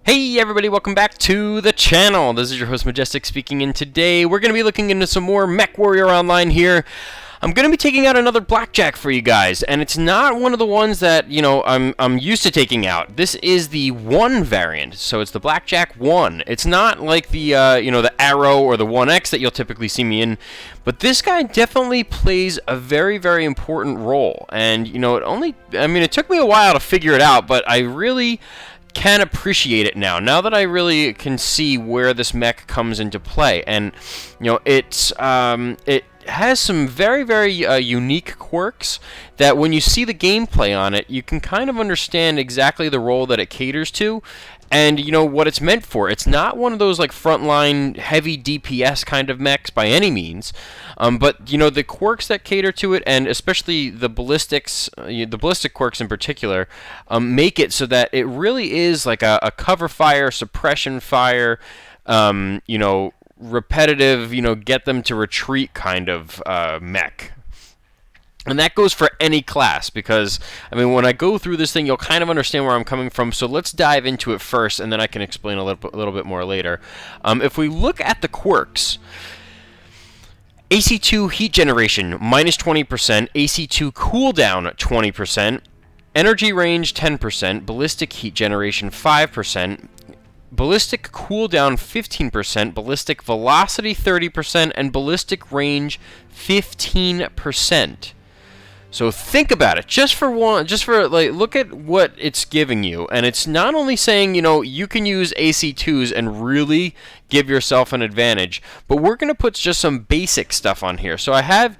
Hey everybody, welcome back to the channel. This is your host Majestic speaking, and today we're going to be looking into some more MechWarrior Online here. I'm going to be taking out another BlackJack for you guys, and it's not one of the ones that, I'm used to taking out. This is the 1 variant, so it's the BlackJack 1. It's not like the, the Arrow or the 1X that you'll typically see me in, but this guy definitely plays a very, very important role, and, it took me a while to figure it out, but I really can appreciate it now that I really can see where this mech comes into play. And it has some very, very unique quirks that when you see the gameplay on it, you can kind of understand exactly the role that it caters to and what it's meant for. It's not one of those like frontline heavy DPS kind of mechs by any means, but the quirks that cater to it, and especially the ballistic quirks in particular, make it so that it really is like a cover fire, suppression fire, repetitive, get them to retreat kind of mech. And that goes for any class, because, when I go through this thing, you'll kind of understand where I'm coming from. So let's dive into it first, and then I can explain a little bit more later. If we look at the quirks, AC2 heat generation, minus 20%, AC2 cooldown, 20%, energy range, 10%, ballistic heat generation, 5%, ballistic cooldown 15%, ballistic velocity 30%, and ballistic range 15%. So think about it. Look at what it's giving you, and it's not only saying you can use AC2s and really give yourself an advantage, but we're going to put just some basic stuff on here. So I have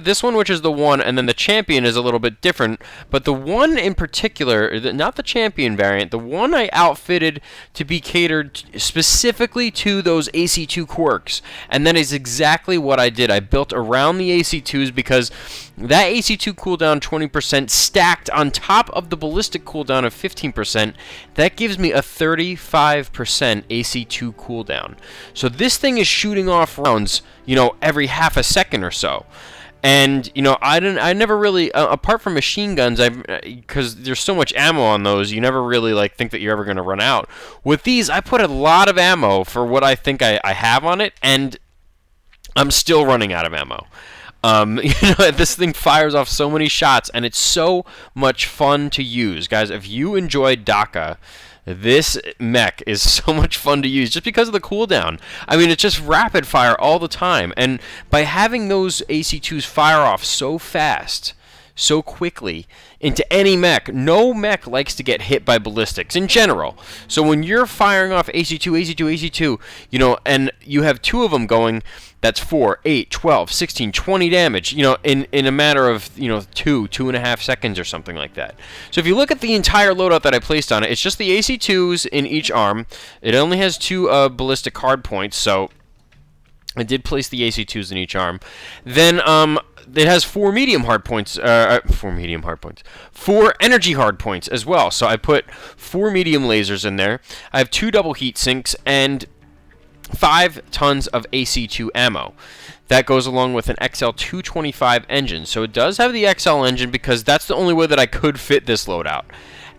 this one, which is the 1, and then the champion is a little bit different, but the 1 in particular, not the champion variant, the 1 I outfitted to be catered specifically to those AC2 quirks, and that is exactly what I did. I built around the AC2s because that AC2 cooldown 20% stacked on top of the ballistic cooldown of 15%, that gives me a 35% AC2 cooldown. So this thing is shooting off rounds, every half a second or so. And, I never really, apart from machine guns, because there's so much ammo on those, you never really, think that you're ever going to run out. With these, I put a lot of ammo for what I think I have on it, and I'm still running out of ammo. This thing fires off so many shots, and it's so much fun to use. Guys, if you enjoyed DAKKA, this mech is so much fun to use just because of the cooldown. It's just rapid fire all the time, and by having those AC2s fire off so fast, so quickly into any mech, no mech likes to get hit by ballistics in general. So when you're firing off AC2, and you have 2 of them going, that's 4, 8, 12, 16, 20 damage, in a matter of, 2.5 seconds or something like that. So if you look at the entire loadout that I placed on it, it's just the AC2s in each arm. It only has 2 ballistic hard points, so I did place the AC2s in each arm. Then, it has 4 medium hard points, 4 energy hard points as well. So I put 4 medium lasers in there. I have 2 double heat sinks and 5 tons of AC2 ammo. That goes along with an XL225 engine. So it does have the XL engine because that's the only way that I could fit this loadout.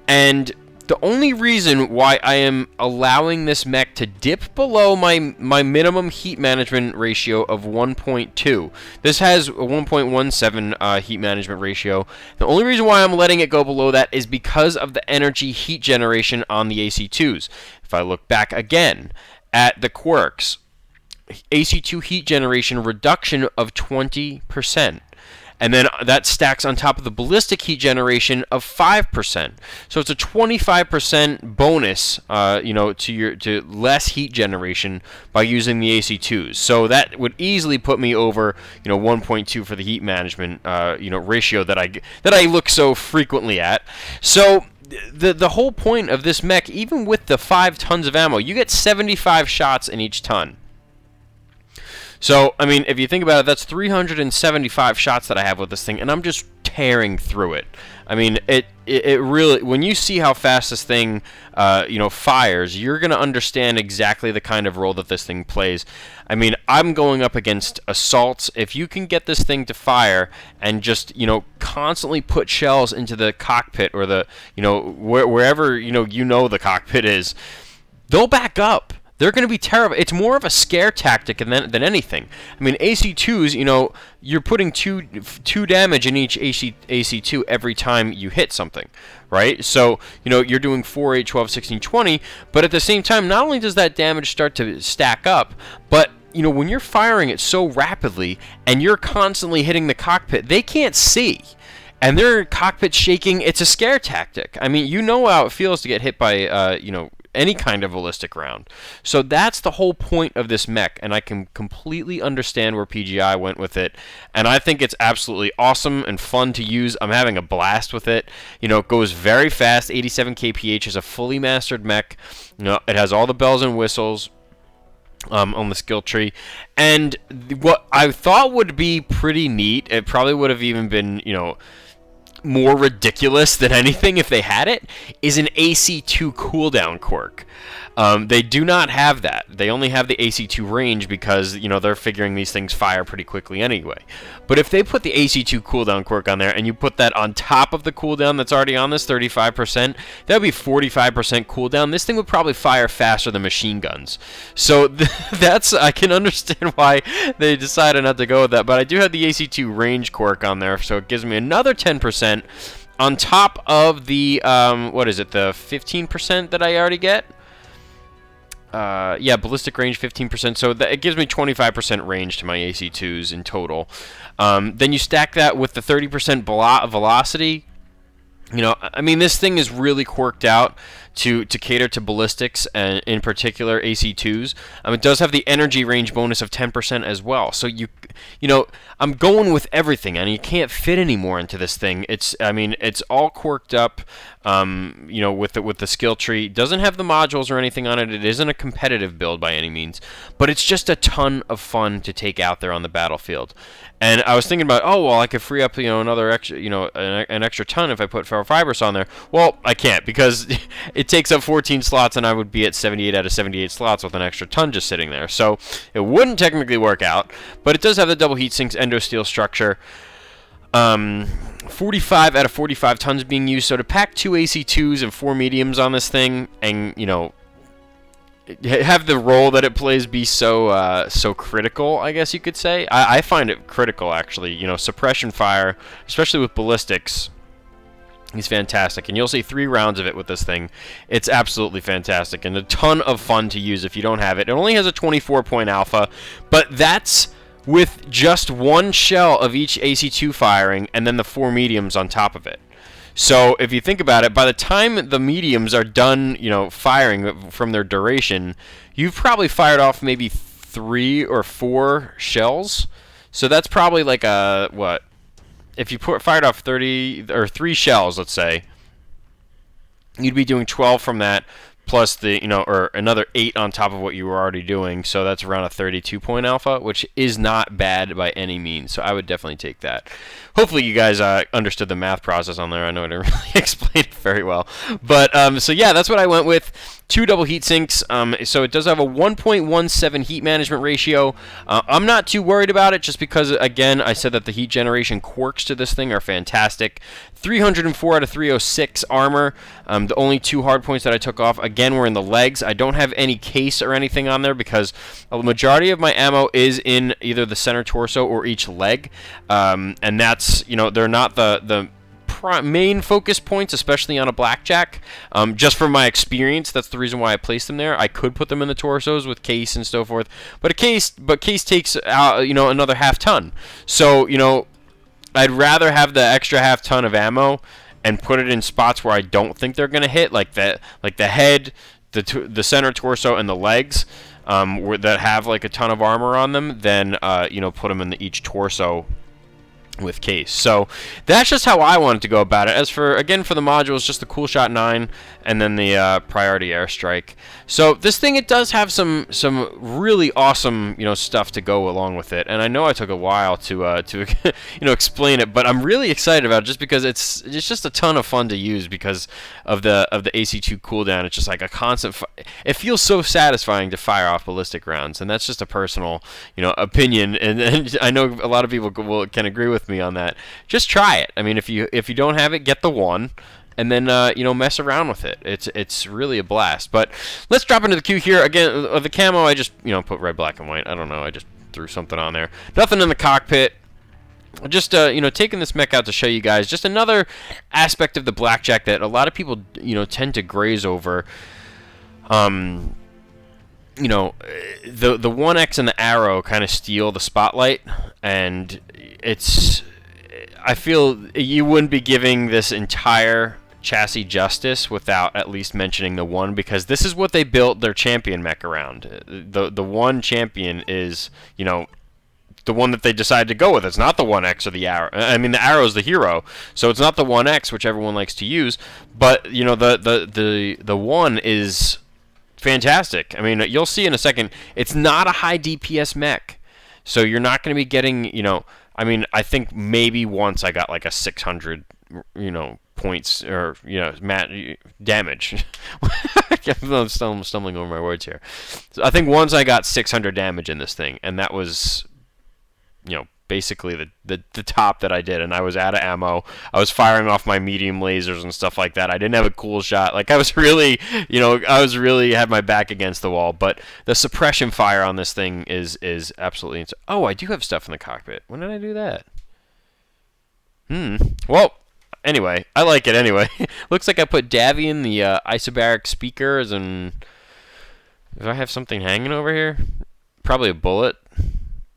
And the only reason why I am allowing this mech to dip below my minimum heat management ratio of 1.2. This has a 1.17 heat management ratio. The only reason why I'm letting it go below that is because of the energy heat generation on the AC2s. If I look back again at the quirks, AC2 heat generation reduction of 20%. And then that stacks on top of the ballistic heat generation of 5%. So it's a 25% bonus, to less heat generation by using the AC2s. So that would easily put me over, 1.2 for the heat management, ratio that I look so frequently at. So the whole point of this mech, even with the 5 tons of ammo, you get 75 shots in each ton. So, if you think about it, that's 375 shots that I have with this thing, and I'm just tearing through it. I mean, it really, when you see how fast this thing, fires, you're going to understand exactly the kind of role that this thing plays. I mean, I'm going up against assaults. If you can get this thing to fire and just, constantly put shells into the cockpit or the, wherever, the cockpit is, they'll back up. They're going to be terrible. It's more of a scare tactic than anything. I mean, AC2s, you're putting two damage in each AC2 every time you hit something, right? So, you're doing 4, 8, 12, 16, 20, but at the same time, not only does that damage start to stack up, but when you're firing it so rapidly and you're constantly hitting the cockpit, they can't see. And their cockpit's shaking. It's a scare tactic. I mean, you know how it feels to get hit by, any kind of ballistic round. So that's the whole point of this mech, and I can completely understand where PGI went with it, and I think it's absolutely awesome and fun to use. I'm having a blast with it. It goes very fast. 87 kph is a fully mastered mech. It has all the bells and whistles on the skill tree, and what I thought would be pretty neat, it probably would have even been, more ridiculous than anything if they had it, is an AC2 cooldown quirk. They do not have that. They only have the AC2 range because, they're figuring these things fire pretty quickly anyway. But if they put the AC2 cooldown quirk on there and you put that on top of the cooldown that's already on this, 35%, that would be 45% cooldown. This thing would probably fire faster than machine guns. So I can understand why they decided not to go with that. But I do have the AC2 range quirk on there, so it gives me another 10% on top of the, the 15% that I already get? Ballistic range 15%, so it gives me 25% range to my AC2s in total. Then you stack that with the 30% velocity. This thing is really quirked out to cater to ballistics and in particular AC2s. It does have the energy range bonus of 10% as well. So I'm going with everything, and you can't fit any more into this thing. It's all quirked up, with the skill tree. It doesn't have the modules or anything on it. It isn't a competitive build by any means, but it's just a ton of fun to take out there on the battlefield. And I was thinking about, I could free up, another extra, an extra ton if I put ferro fibers on there. Well, I can't because it takes up 14 slots, and I would be at 78 out of 78 slots with an extra ton just sitting there. So it wouldn't technically work out, but it does have the double heat sinks endosteel structure. 45 out of 45 tons being used. So to pack 2 AC2s and 4 mediums on this thing, and have the role that it plays be so critical, I guess you could say. I find it critical, actually. Suppression fire, especially with ballistics, is fantastic. And you'll see 3 rounds of it with this thing. It's absolutely fantastic and a ton of fun to use if you don't have it. It only has a 24-point alpha, but that's with just 1 shell of each AC2 firing and then the 4 mediums on top of it. So if you think about it, by the time the mediums are done, firing from their duration, you've probably fired off maybe 3 or 4 shells. So that's probably like if you fired off 30 or 3 shells, let's say, you'd be doing 12 from that, plus the, or another 8 on top of what you were already doing. So that's around a 32-point alpha, which is not bad by any means. So I would definitely take that. Hopefully you guys understood the math process on there. I know I didn't really explain it very well. But, so yeah, that's what I went with. 2 double heat sinks. So it does have a 1.17 heat management ratio. I'm not too worried about it just because, again, I said that the heat generation quirks to this thing are fantastic. 304 out of 306 armor. The only 2 hard points that I took off, again, were in the legs. I don't have any case or anything on there because the majority of my ammo is in either the center torso or each leg. And that's, they're not the main focus points, especially on a BlackJack. Just from my experience, that's the reason why I placed them there. I could put them in the torsos with case and so forth, but case takes out another half ton. So I'd rather have the extra half ton of ammo and put it in spots where I don't think they're gonna hit, like the head, the center torso, and the legs, that have like a ton of armor on them. Than put them in each torso with case. So that's just how I wanted to go about it. As for, again, for the modules, just the Cool Shot 9 and then the Priority Airstrike. So this thing, it does have some really awesome, you know, stuff to go along with it. And I know I took a while to you know, explain it, but I'm really excited about it just because it's just a ton of fun to use because of the AC2 cooldown. It's just like a constant it feels so satisfying to fire off ballistic rounds, and that's just a personal, you know, opinion, and I know a lot of people can agree with me on that. Just try it. I mean, if you don't have it, get the one, and then you know, mess around with it. It's really a blast. But let's drop into the queue here again. The camo, I just, you know, put red, black, and white. I don't know. I just threw something on there. Nothing in the cockpit. Just you know, taking this mech out to show you guys just another aspect of the BlackJack that a lot of people, you know, tend to graze over. You know, the 1X and the arrow kind of steal the spotlight, and I feel you wouldn't be giving this entire chassis justice without at least mentioning the one, because this is what they built their champion mech around. The one champion is, you know, the one that they decided to go with. It's not the 1X or the arrow. I mean, the arrow is the hero, so it's not the 1X, which everyone likes to use, but you know, the one is fantastic. I mean, you'll see in a second, it's not a high DPS mech, so you're not going to be getting, you know, I mean, I think maybe once I got like a 600, you know, points, or, you know, damage. I'm stumbling over my words here. So I think once I got 600 damage in this thing, and that was, you know, basically the top that I did, and I was out of ammo. I was firing off my medium lasers and stuff like that. I didn't have a cool shot. Like, I was really, you know, had my back against the wall. But the suppression fire on this thing is absolutely insane. Oh, I do have stuff in the cockpit. When did I do that? Well, anyway, I like it anyway. Looks like I put Davy in the isobaric speakers, and do I have something hanging over here? Probably a bullet.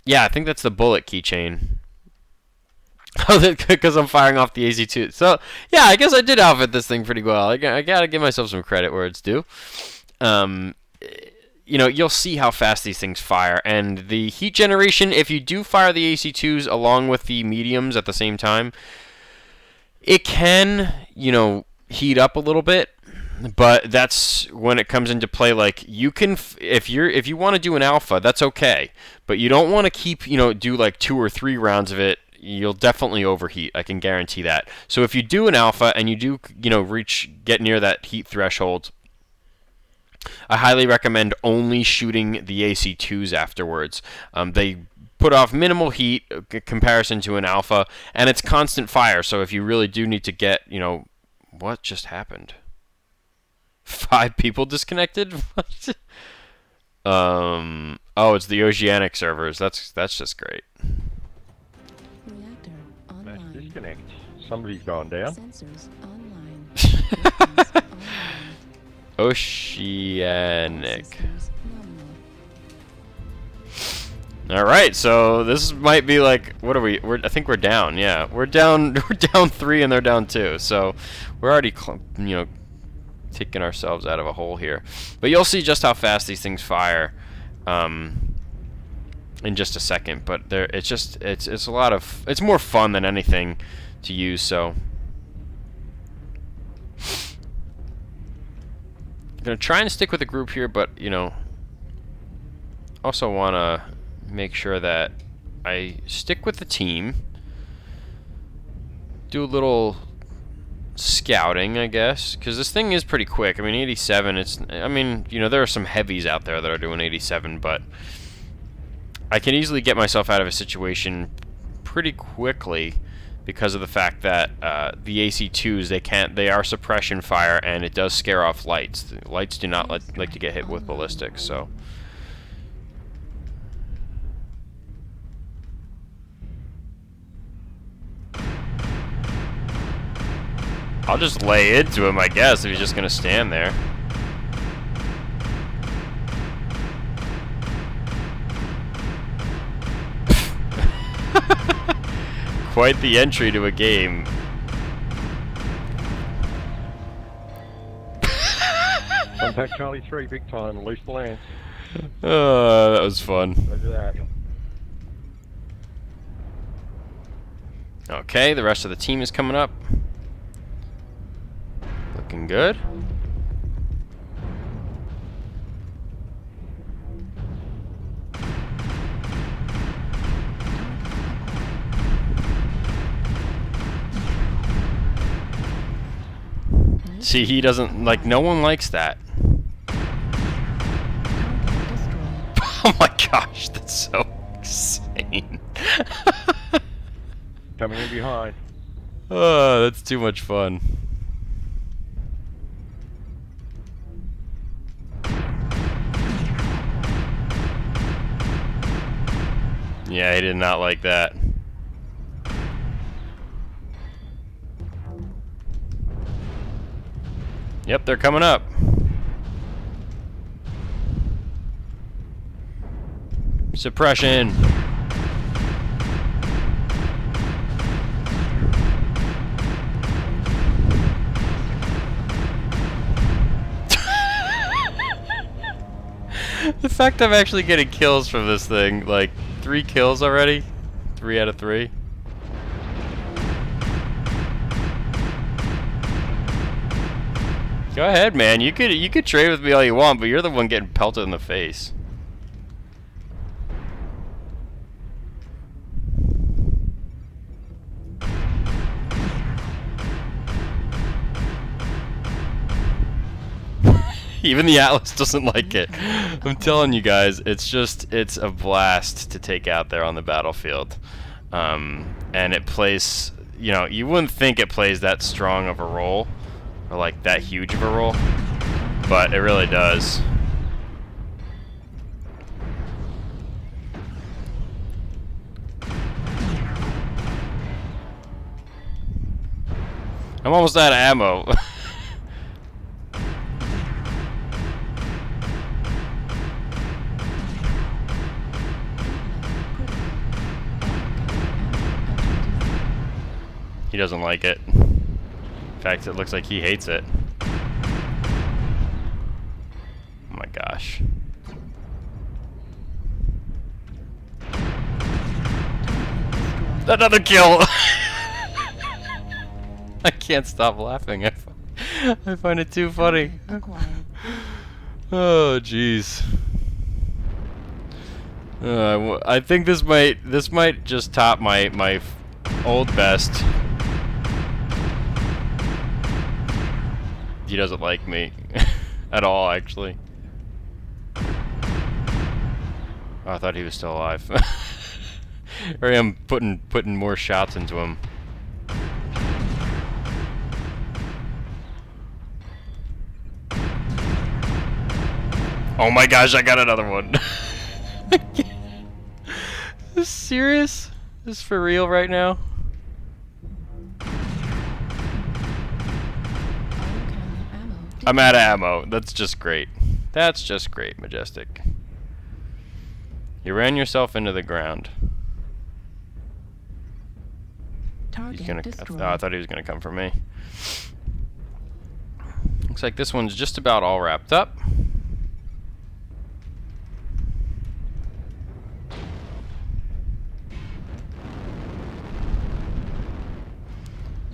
Yeah, I think that's the bullet keychain. Oh, because I'm firing off the AC2. So, yeah, I guess I did outfit this thing pretty well. I gotta give myself some credit where it's due. You know, you'll see how fast these things fire. And the heat generation, if you do fire the AC2s along with the mediums at the same time, it can, you know, heat up a little bit. But that's when it comes into play. Like, you can, if you want to do an alpha, that's okay. But you don't want to keep, you know, do like 2 or 3 rounds of it. You'll definitely overheat. I can guarantee that. So if you do an alpha and you do, you know, get near that heat threshold, I highly recommend only shooting the AC2s afterwards. They put off minimal heat comparison to an alpha, and it's constant fire. So if you really do need to get, you know, what just happened? 5 people disconnected? What? Oh, it's the Oceanic servers. That's just great. Reactor Mass online. disconnect. Somebody's gone down. Sensors online. Weapons online. Oceanic. Systems nominal. All right, so this might be like, what are we? I think we're down. Yeah, we're down. We're down 3 and they're down 2. So we're already, you know, taking ourselves out of a hole here. But you'll see just how fast these things fire in just a second. But it's a lot of, it's more fun than anything to use. So I'm gonna try and stick with the group here, but you know, also wanna make sure that I stick with the team. Do a little scouting, I guess, because this thing is pretty quick. I mean, 87, I mean, you know, there are some heavies out there that are doing 87, but I can easily get myself out of a situation pretty quickly because of the fact that the AC2s, they are suppression fire, and it does scare off lights. The lights do not like to get hit with ballistics, so. I'll just lay into him, I guess, if he's just gonna stand there. Quite the entry to a game. Contact Charlie 3, big time, loose the lance. That was fun. Roger that. Okay, the rest of the team is coming up. Looking good. See, he doesn't, like, no one likes that. Target destroyed. Oh my gosh, that's so insane. Coming in behind. Oh, that's too much fun. Yeah, he did not like that. Yep, they're coming up. Suppression. The fact I'm actually getting kills from this thing, like 3 kills already, 3 out of 3. Go ahead, man. You could trade with me all you want, but you're the one getting pelted in the face. Even the Atlas doesn't like it. I'm telling you guys, it's a blast to take out there on the battlefield. And it plays, you know, you wouldn't think it plays that strong of a role, or like that huge of a role, but it really does. I'm almost out of ammo. He doesn't like it. In fact, it looks like he hates it. Oh my gosh. Another kill! I can't stop laughing. I find it too funny. Acquired. Oh jeez. I think this might just top my old best. He doesn't like me at all, actually. Oh, I thought he was still alive. Here I am putting more shots into him. Oh my gosh, I got another one. Is this serious? Is this for real right now? I'm out of ammo. That's just great. That's just great, Majestic. You ran yourself into the ground. He's gonna. Oh, I thought he was gonna come for me. Looks like this one's just about all wrapped up.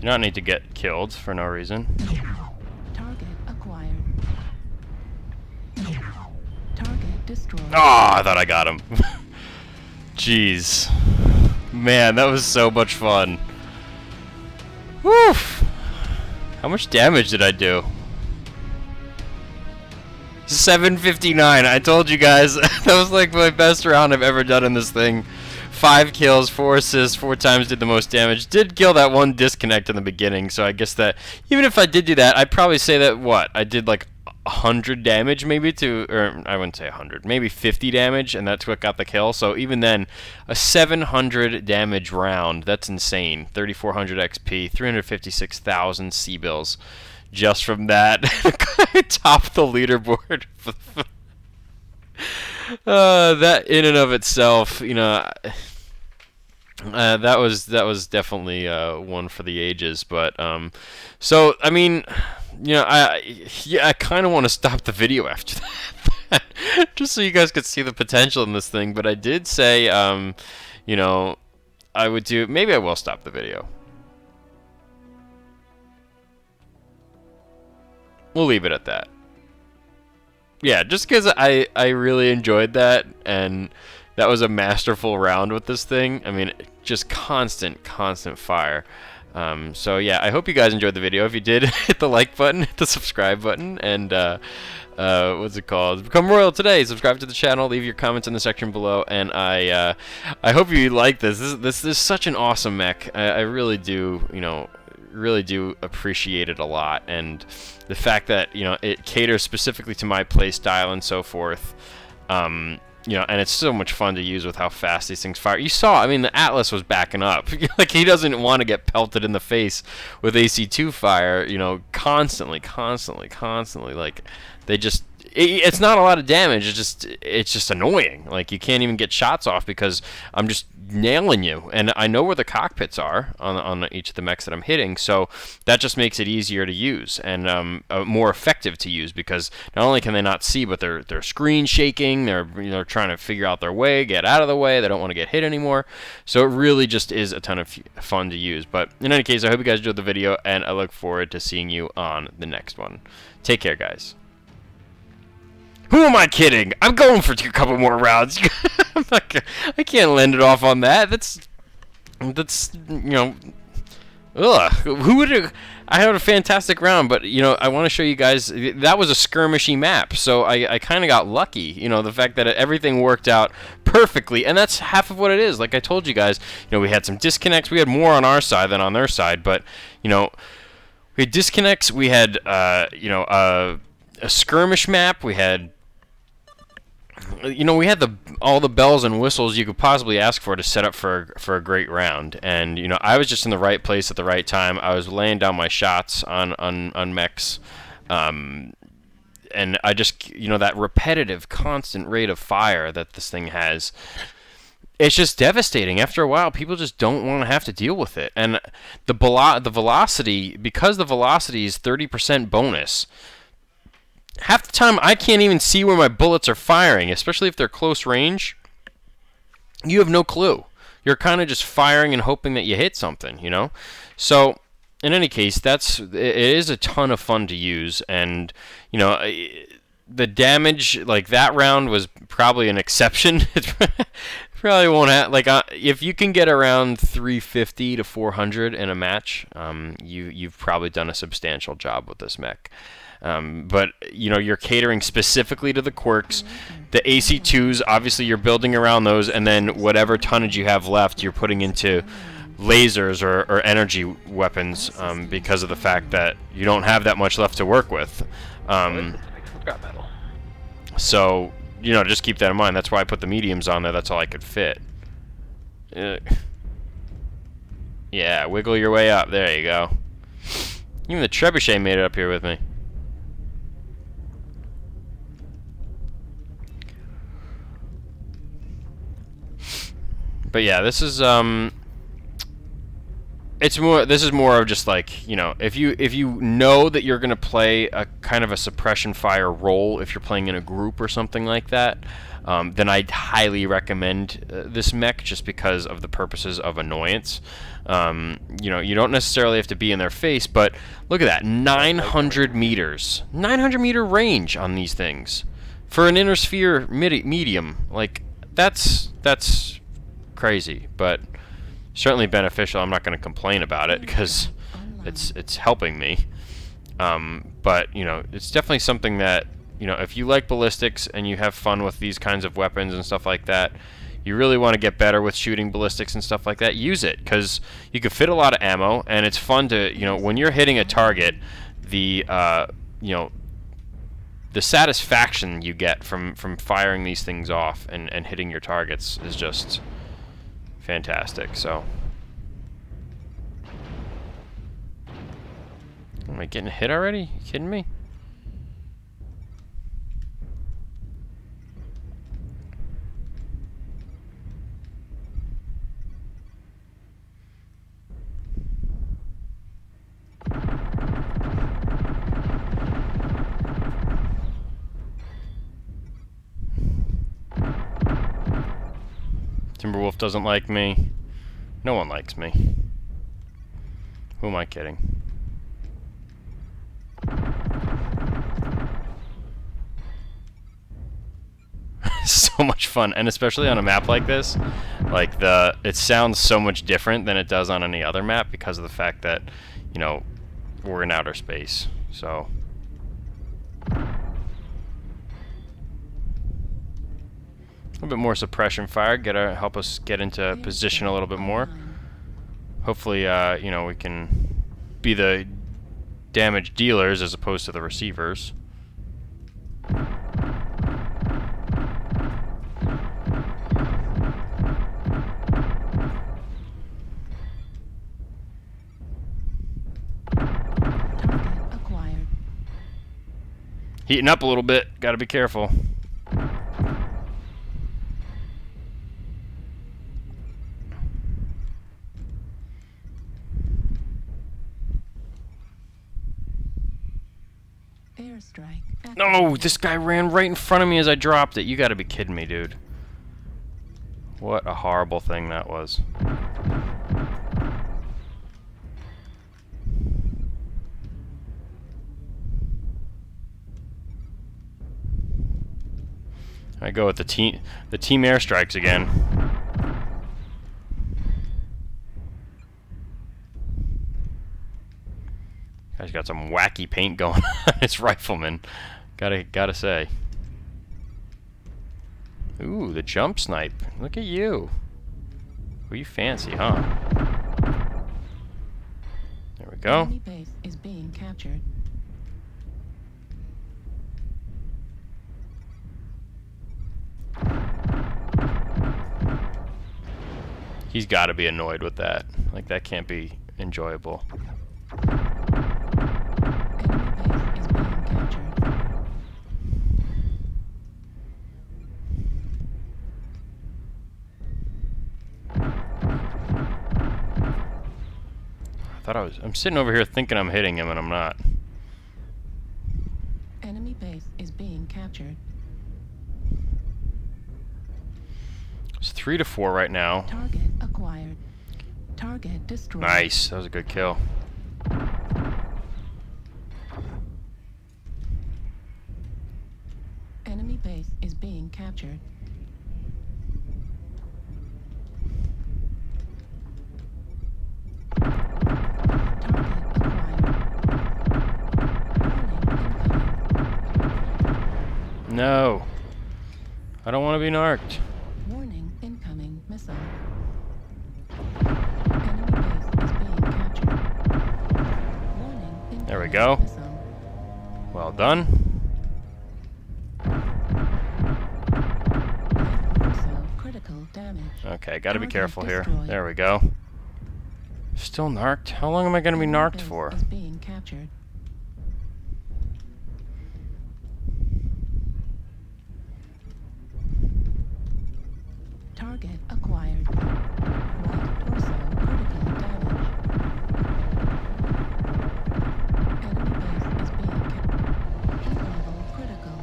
Do not need to get killed for no reason. Target acquired. Target destroyed. Oh, I thought I got him. Jeez. Man, that was so much fun. Whew. How much damage did I do? 759. I told you guys, that was like my best round I've ever done in this thing. 5 kills, 4 assists, 4 times did the most damage. Did kill that one disconnect in the beginning, so I guess that, even if I did do that, I'd probably say that, what, I did like 100 damage maybe to, or I wouldn't say 100, maybe 50 damage, and that's what got the kill. So even then, a 700 damage round, that's insane. 3,400 XP, 356,000 C-bills just from that. Top the leaderboard. That in and of itself, you know, that was definitely one for the ages. But so I mean, you know, I kind of want to stop the video after that, just so you guys could see the potential in this thing. But I did say, you know, I would do, maybe I will stop the video. We'll leave it at that. Yeah, just because I really enjoyed that, and that was a masterful round with this thing. I mean, just constant fire. So yeah, I hope you guys enjoyed the video. If you did, hit the like button, hit the subscribe button, and what's it called? Become royal today. Subscribe to the channel. Leave your comments in the section below, and I hope you like this. This is such an awesome mech. I really do, really do appreciate it a lot, and the fact that it caters specifically to my play style and so forth. And it's so much fun to use with how fast these things fire. You saw, I mean, the Atlas was backing up. Like, he doesn't want to get pelted in the face with AC2 fire, constantly. Like, they just, it's not a lot of damage. It's just annoying. Like, you can't even get shots off because I'm just nailing you, and I know where the cockpits are on each of the mechs that I'm hitting, so that just makes it easier to use and more effective to use, because not only can they not see, but their screen shaking, they're trying to figure out their way, get out of the way, they don't want to get hit anymore. So it really just is a ton of fun to use. But in any case, I hope you guys enjoyed the video, and I look forward to seeing you on the next one. Take care, guys. Who am I kidding? I'm going for a couple more rounds. I can't land it off on that. That's ugh. Who would have? I had a fantastic round, but I want to show you guys that was a skirmishy map, so I kind of got lucky. The fact that everything worked out perfectly, and that's half of what it is. Like I told you guys, we had some disconnects. We had more on our side than on their side, but we had disconnects. We had a skirmish map. We had we had all the bells and whistles you could possibly ask for to set up for a great round, and I was just in the right place at the right time. I was laying down my shots on mechs, and I just that repetitive, constant rate of fire that this thing has. It's just devastating. After a while, people just don't want to have to deal with it, and the velocity, because the velocity is 30% bonus. Half the time, I can't even see where my bullets are firing, especially if they're close range. You have no clue. You're kind of just firing and hoping that you hit something, So, in any case, it is a ton of fun to use, and, the damage, like, that round was probably an exception. It probably won't have, like, if you can get around 350 to 400 in a match, you've probably done a substantial job with this mech. But you're catering specifically to the quirks. The AC2s, obviously you're building around those, and then whatever tonnage you have left, you're putting into lasers or energy weapons, because of the fact that you don't have that much left to work with. So just keep that in mind. That's why I put the mediums on there. That's all I could fit. Yeah, wiggle your way up. There you go. Even the trebuchet made it up here with me. But yeah, this is this is more of just like, if you know that you're gonna play a kind of a suppression fire role, if you're playing in a group or something like that, then I'd highly recommend this mech, just because of the purposes of annoyance. You don't necessarily have to be in their face, but look at that, 900 meters, 900 meter range on these things for an inner sphere medium. Like, that's crazy, but certainly beneficial. I'm not going to complain about it because it's helping me. But it's definitely something that if you like ballistics and you have fun with these kinds of weapons and stuff like that, you really want to get better with shooting ballistics and stuff like that, use it, because you can fit a lot of ammo, and it's fun to when you're hitting a target, the satisfaction you get from firing these things off and hitting your targets is just fantastic. So, am I getting hit already? You kidding me? Timberwolf doesn't like me. No one likes me. Who am I kidding? So much fun, and especially on a map like this, like it sounds so much different than it does on any other map because of the fact that, you know, we're in outer space. So a little bit more suppression fire, help us get into position a little bit more. Hopefully, you know, we can be the damage dealers as opposed to the receivers. Target acquired. Heating up a little bit, gotta be careful. Airstrike. No, this guy ran right in front of me as I dropped it. You gotta be kidding me, dude. What a horrible thing that was. I go with the team airstrikes again. Guy's got some wacky paint going on his rifleman. Gotta say. Ooh, the jump snipe. Look at you. Oh, you fancy, huh? There we go. Enemy base is being captured. He's got to be annoyed with that. Like, that can't be enjoyable. Enemy base is being captured. I'm sitting over here thinking I'm hitting him and I'm not. Enemy base is being captured. It's 3-4 right now. Target acquired. Target destroyed. Nice, that was a good kill. Enemy base is being captured. No. I don't want to be narked. Warning, incoming missile. Enemy base is being captured. Warning, incoming There we go. missile. Well done. Also, critical damage. Okay, gotta be Target careful here. destroyed. There we go. Still narked? How long am I gonna be Enemy narked base for? is being captured. Target acquired. Right torso critical damage. Enemy base is being captured. Heat level critical.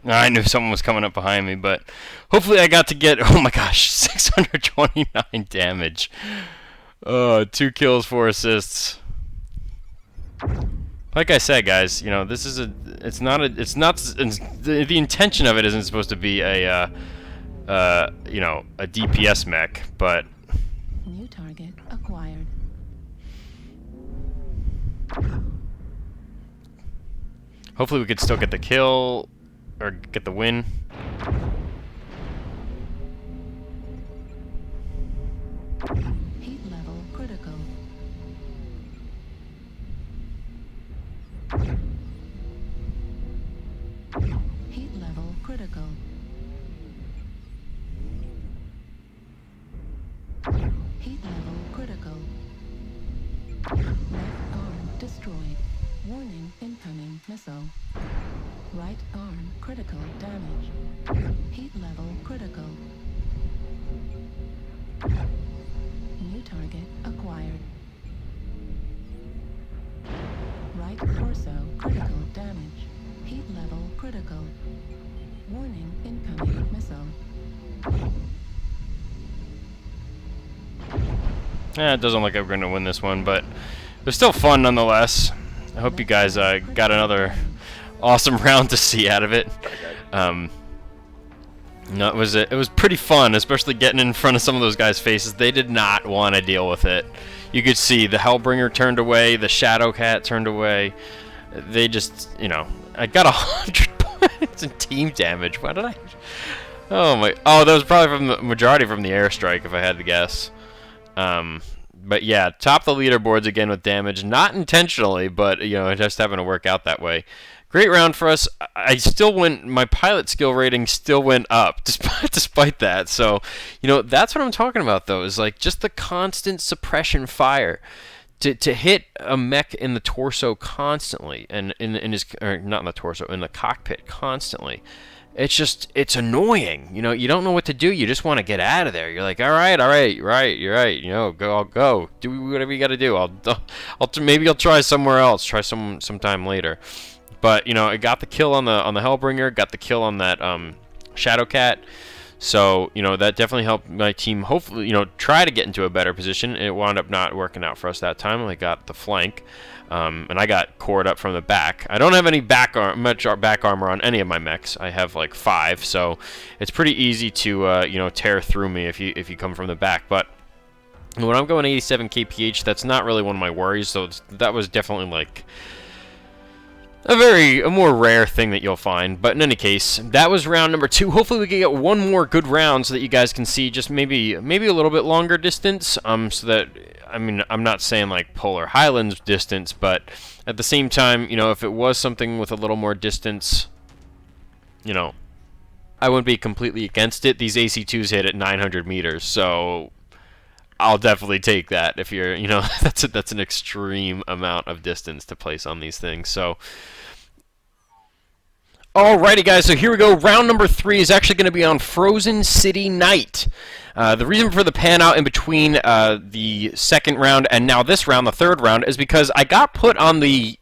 I knew someone was coming up behind me, but hopefully I got to get, oh my gosh, 629 damage. 2 kills, 4 assists. Like I said, guys, you know, this is the intention of it isn't supposed to be a, you know, a DPS mech, but New target acquired. hopefully we could still get the kill, or get the win. Heat level critical. Heat level critical. Heat level critical. Left arm destroyed. Warning, incoming missile. Right arm critical damage. Heat level critical. New target acquired. Right torso critical damage. Heat level critical. Warning, incoming missile. It doesn't look like we're going to win this one, but it was still fun nonetheless. I hope you guys got another awesome round to see out of it. No, it was pretty fun, especially getting in front of some of those guys' faces. They did not want to deal with it. You could see the Hellbringer turned away, the Shadow Cat turned away. They just, you know, I got 100 points in team damage. Why did I? Oh my! Oh, that was probably from the majority from the airstrike, if I had to guess. But yeah, top the leaderboards again with damage, not intentionally, but you know, it just happened to work out that way. Great round for us. I still went. My pilot skill rating still went up, despite that. So, you know, that's what I'm talking about, though. Is like just the constant suppression fire. To hit a mech in the torso constantly, and in his, or not in the torso, in the cockpit constantly. It's annoying. You know, you don't know what to do. You just want to get out of there. You're like, all right, you're right. You know, I'll go. Do whatever you got to do. Maybe I'll try somewhere else. Try sometime later. But you know, I got the kill on the Hellbringer. Got the kill on that Shadow Cat. So you know, that definitely helped my team. Hopefully, you know, try to get into a better position. It wound up not working out for us that time. I got the flank. And I got cored up from the back. I don't have any much back armor on any of my mechs. I have like 5, so it's pretty easy to you know, tear through me if you come from the back. But when I'm going 87 kph, that's not really one of my worries. So that was definitely like a more rare thing that you'll find. But in any case, that was round number 2. Hopefully we can get one more good round so that you guys can see just maybe a little bit longer distance. So that, I mean, I'm not saying like Polar Highlands distance, but at the same time, you know, if it was something with a little more distance, you know, I wouldn't be completely against it. These AC2s hit at 900 meters, so I'll definitely take that. If you're, you know, that's an extreme amount of distance to place on these things. So, alrighty, guys. So here we go. Round number 3 is actually going to be on Frozen City Night. The reason for the pan out in between the second round and now this round, the third round, is because I got put on the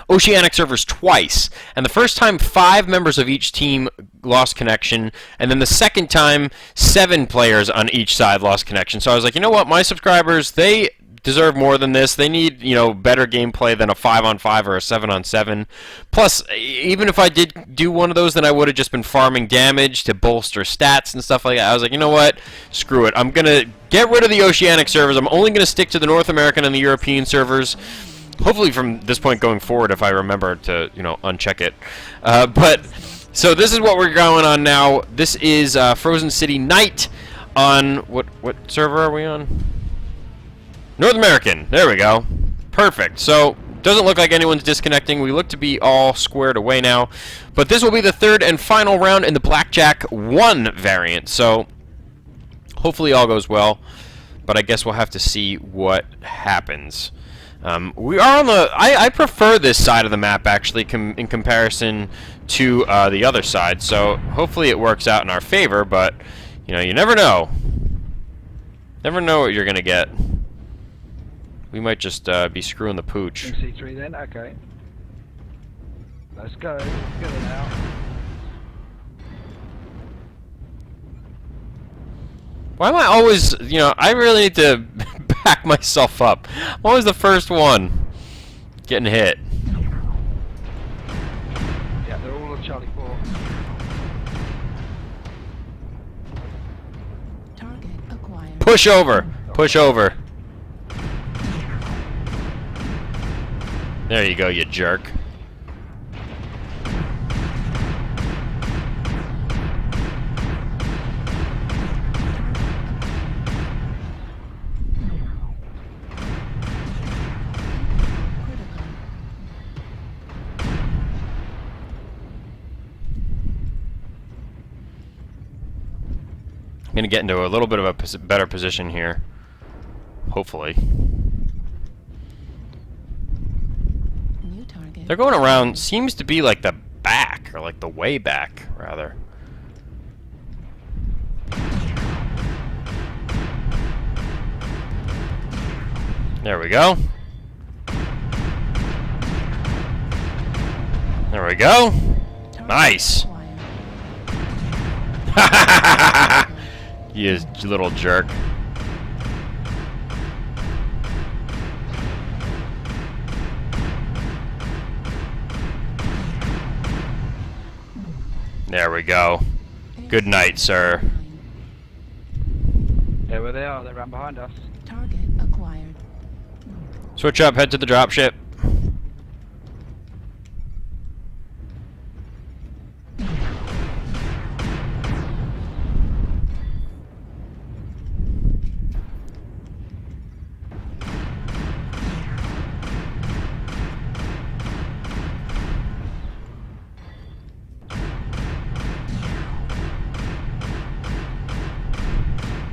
Oceanic servers twice, and the first time 5 members of each team lost connection, and then the second time 7 players on each side lost connection. So I was like, you know what, my subscribers, they deserve more than this. They need, you know, better gameplay than a 5-on-5 or a 7-on-7. Plus, even if I did do one of those, then I would have just been farming damage to bolster stats and stuff like that. I was like, you know what, screw it. I'm gonna get rid of the Oceanic servers. I'm only gonna stick to the North American and the European servers. Hopefully from this point going forward, if I remember to, you know, uncheck it. But so this is what we're going on now. This is Frozen City Night on what server are we on? North American. There we go. Perfect. So doesn't look like anyone's disconnecting. We look to be all squared away now. But this will be the third and final round in the BlackJack 1 variant. So hopefully all goes well. But I guess we'll have to see what happens. We are on the... I prefer this side of the map, actually, in comparison to the other side. So hopefully it works out in our favor, but, you know, you never know. Never know what you're going to get. We might just be screwing the pooch. MC3 then? Okay. Let's go. Let's get it out. Why am I always... You know, I really need to... back myself up. I'm always the first one getting hit. Yeah, they're all on Charlie 4. Target acquired. Push over. Push over. There you go, you jerk. I'm going to get into a little bit of a better position here. Hopefully. New target. They're going around, seems to be like the back, or like the way back, rather. There we go. There we go. Nice. Acquired. You little jerk. There we go. Good night, sir. There where they are. They ran behind us. Target acquired. Switch up, head to the dropship.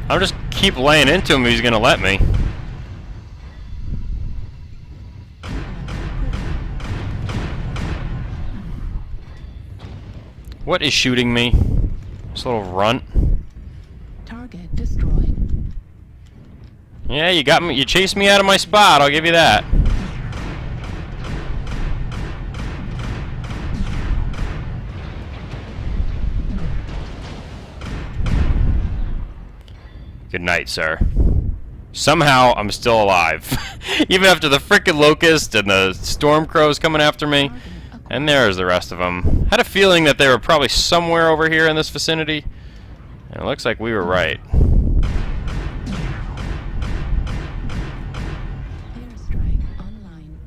I'll just keep laying into him if he's gonna let me. What is shooting me? This little runt. Target destroyed. Yeah, you got me. You chased me out of my spot. I'll give you that. Good night, sir. Somehow, I'm still alive. Even after the frickin' locust and the storm crows coming after me. And there's the rest of them. Had a feeling that they were probably somewhere over here in this vicinity. And it looks like we were right. Airstrike online.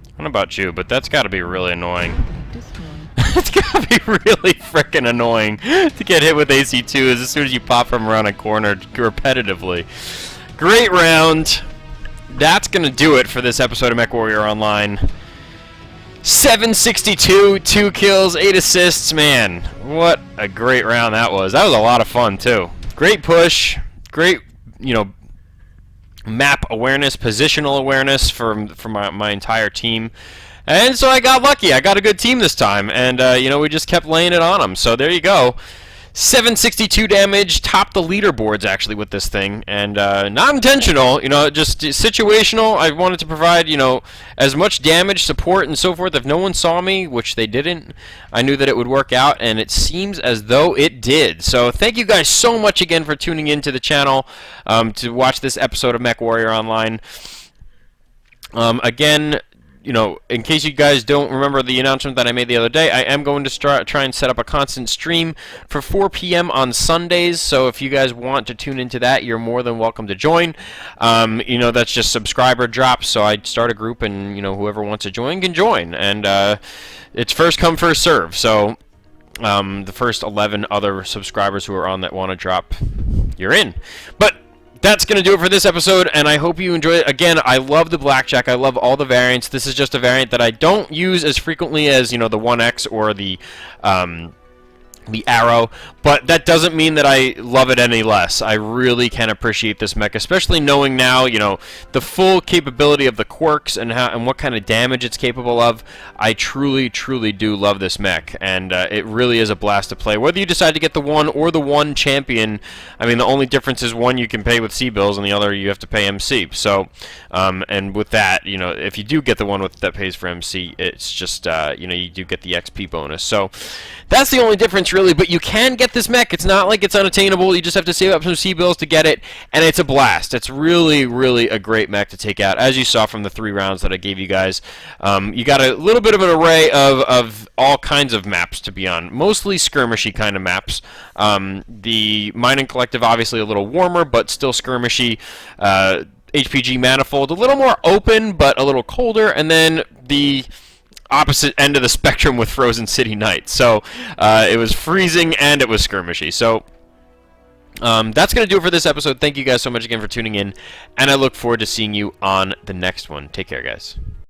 I don't know about you, but that's gotta be really annoying. Target destroyed. It's gotta be really frickin' annoying to get hit with AC2s as soon as you pop from around a corner repetitively. Great round. That's gonna do it for this episode of MechWarrior Online. 762, 2 kills, 8 assists. Man, what a great round that was. That was a lot of fun too. Great push. Great, map awareness, positional awareness for my entire team. And so I got lucky. I got a good team this time. And, we just kept laying it on them. So there you go. 762 damage. Topped the leaderboards, actually, with this thing. And not intentional. Just situational. I wanted to provide, as much damage, support, and so forth. If no one saw me, which they didn't, I knew that it would work out. And it seems as though it did. So thank you guys so much again for tuning into the channel to watch this episode of MechWarrior Online. Again, in case you guys don't remember the announcement that I made the other day, I am going to try and set up a constant stream for 4 p.m. on Sundays. So if you guys want to tune into that, you're more than welcome to join. That's just subscriber drops. So I start a group, and whoever wants to join can join. And it's first come, first serve. So the first 11 other subscribers who are on that want to drop, you're in. But that's going to do it for this episode, and I hope you enjoy it. Again, I love the BlackJack. I love all the variants. This is just a variant that I don't use as frequently as, the 1X or the Arrow, but that doesn't mean that I love it any less. I really can appreciate this mech, especially knowing now, the full capability of the quirks and what kind of damage it's capable of. I truly, truly do love this mech, and it really is a blast to play. Whether you decide to get the 1 or the 1 champion, I mean, the only difference is one you can pay with C-bills, and the other you have to pay MC. So, and with that, if you do get the one that pays for MC, it's just, you do get the XP bonus. So, that's the only difference, really, but you can get this mech. It's not like it's unattainable. You just have to save up some C-bills to get it, and it's a blast. It's really, really a great mech to take out, as you saw from the 3 rounds that I gave you guys. You got a little bit of an array of all kinds of maps to be on, mostly skirmishy kind of maps. The Mining Collective, obviously a little warmer, but still skirmishy. HPG Manifold, a little more open, but a little colder, and then the opposite end of the spectrum with Frozen City Night. So it was freezing and it was skirmishy. So that's going to do it for this episode. Thank you guys so much again for tuning in, and I look forward to seeing you on the next one. Take care, guys.